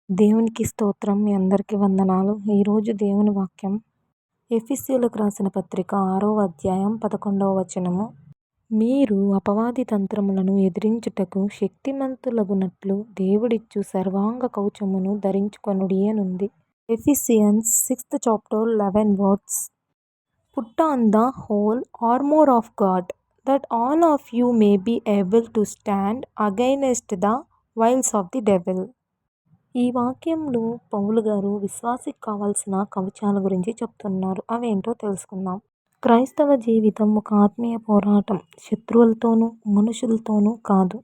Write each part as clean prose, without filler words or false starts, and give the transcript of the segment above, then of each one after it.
దేవునికి స్తోత్రం. మీ అందరికీ వందనాలు. ఈరోజు దేవుని వాక్యం ఎఫెసీయులకు రాసిన పత్రిక 6వ అధ్యాయం 11వ వచనము. మీరు అపవాది తంత్రములను ఎదిరించుటకు శక్తిమంతులగునట్లు దేవుడిచ్చు సర్వాంగ కవచమును ధరించుకొనుడి అనుంది. Ephesians 6th chapter 11 words. Put on the whole armor of God, that all of you may be able to stand against the wiles of the devil. ఈ వాక్యంలో పౌలు గారు విశ్వాసికి కావాల్సిన కవచాల గురించి చెప్తున్నారు. అవేంటో తెలుసుకుందాం. క్రైస్తవ జీవితం ఒక ఆత్మీయ పోరాటం. శత్రువులతోనూ మనుషులతోనూ కాదు.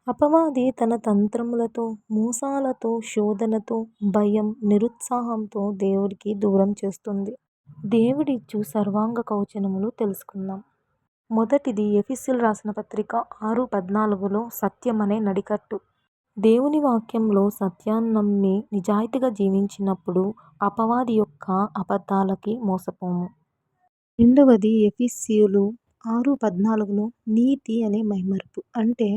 అపవాది తన తంత్రములతో, మోసాలతో, శోధనతో, భయం, నిరుత్సాహంతో దేవుడికి దూరం చేస్తుంది. దేవుడిచ్చు సర్వాంగ కవచములు తెలుసుకుందాం. మొదటిది ఎఫెసీయులు రాసిన పత్రిక 6:14 సత్యమనే నడికట్టు. దేవుని వాక్యంలో సత్యాన్ని నమ్మి నిజాయితీగా జీవించినప్పుడు అపవాది యొక్క అబద్ధాలకి మోసపోము. రెండవది ఎఫెసీయులు 6:14 నీతి అనే మైమరుపు. అంటే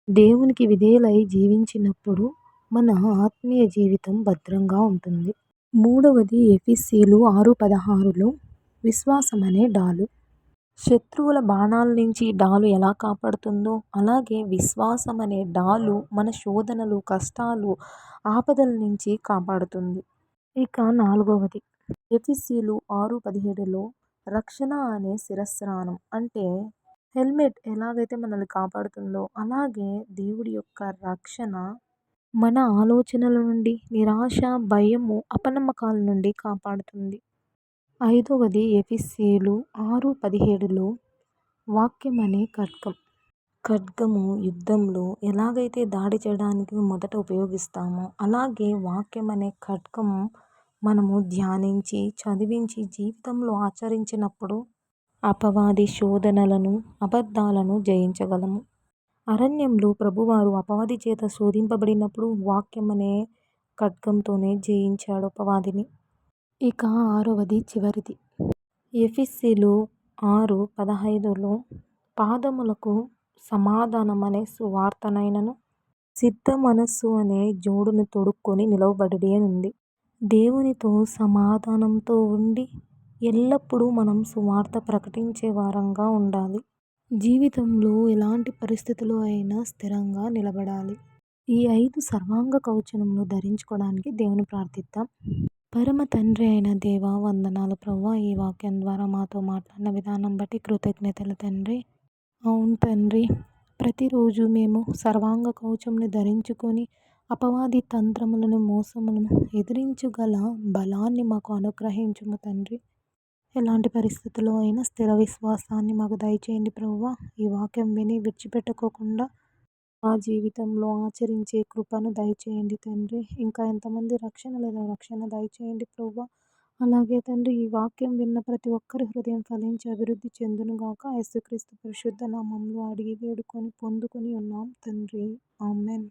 దేవునికి విధేయులై జీవించినప్పుడు మన ఆత్మీయ జీవితం భద్రంగా ఉంటుంది. మూడవది ఎఫెసీయులు 6:16 విశ్వాసం అనే డాలు. శత్రువుల బాణాల నుంచి డాలు ఎలా కాపాడుతుందో అలాగే విశ్వాసం అనే డాలు మన శోధనలు, కష్టాలు, ఆపదల నుంచి కాపాడుతుంది. ఇక నాలుగవది ఎఫెసీయులు 6:17 రక్షణ అనే శిరస్త్రాణం. అంటే హెల్మెట్ ఎలాగైతే మనల్ని కాపాడుతుందో అలాగే దేవుడి యొక్క రక్షణ మన ఆలోచనల నుండి, నిరాశ, భయము, అపనమ్మకాల నుండి కాపాడుతుంది. ఐదవది ఎఫెసీయులు 6:17 వాక్యం అనే ఖడ్గం. ఖడ్గము యుద్ధంలో ఎలాగైతే దాడి చేయడానికి మొదట ఉపయోగిస్తామో అలాగే వాక్యం అనే ఖడ్గం మనము ధ్యానించి, చదివించి, జీవితంలో ఆచరించినప్పుడు అపవాది శోధనలను, అబద్ధాలను జయించగలము. అరణ్యంలో ప్రభువారు అపవాది చేత శోధింపబడినప్పుడు వాక్యం అనే ఖడ్గంతోనే జయించాడు అపవాదిని. ఇక ఆరవది చివరిది ఎఫెసీయులు 6:15 పాదములకు సమాధానం అనే సువార్తనైనను సిద్ధ మనస్సు అనే జోడును తొడుక్కొని నిలవబడుడి అనుంది. దేవునితో సమాధానంతో ఉండి ఎల్లప్పుడూ మనం సువార్త ప్రకటించే వారంగా ఉండాలి. జీవితంలో ఎలాంటి పరిస్థితుల్లో అయినా స్థిరంగా నిలబడాలి. ఈ 5 సర్వాంగ కవచములను ధరించుకోవడానికి దేవుని ప్రార్థిద్దాం. పరమ తండ్రి అయిన దేవా, వందనాలు ప్రభువా. ఈ వాక్యం ద్వారా మాతో మాట్లాడిన విధానం బట్టి కృతజ్ఞతలు తండ్రి. అవును తండ్రి, ప్రతిరోజు మేము సర్వాంగ కవచమును ధరించుకొని అపవాది తంత్రములను, మోసములను ఎదిరించగల బలాన్ని మాకు అనుగ్రహించుము తండ్రి. ఎలాంటి పరిస్థితుల్లో అయినా స్థిర విశ్వాసాన్ని మాకు దయచేయండి ప్రభువా. ఈ వాక్యం విని విడిచిపెట్టుకోకుండా మా జీవితంలో ఆచరించే కృపను దయచేయండి తండ్రి. ఇంకా ఎంతమంది రక్షణ లేదా రక్షణ దయచేయండి ప్రభువా. అలాగే తండ్రి, ఈ వాక్యం విన్న ప్రతి ఒక్కరి హృదయం ఫలించి అభివృద్ధి చెందునుగాక. యేసుక్రీస్తు పరిశుద్ధ నామములో అడిగి వేడుకొని పొందుకొని ఉన్నాం తండ్రి. ఆమేన్.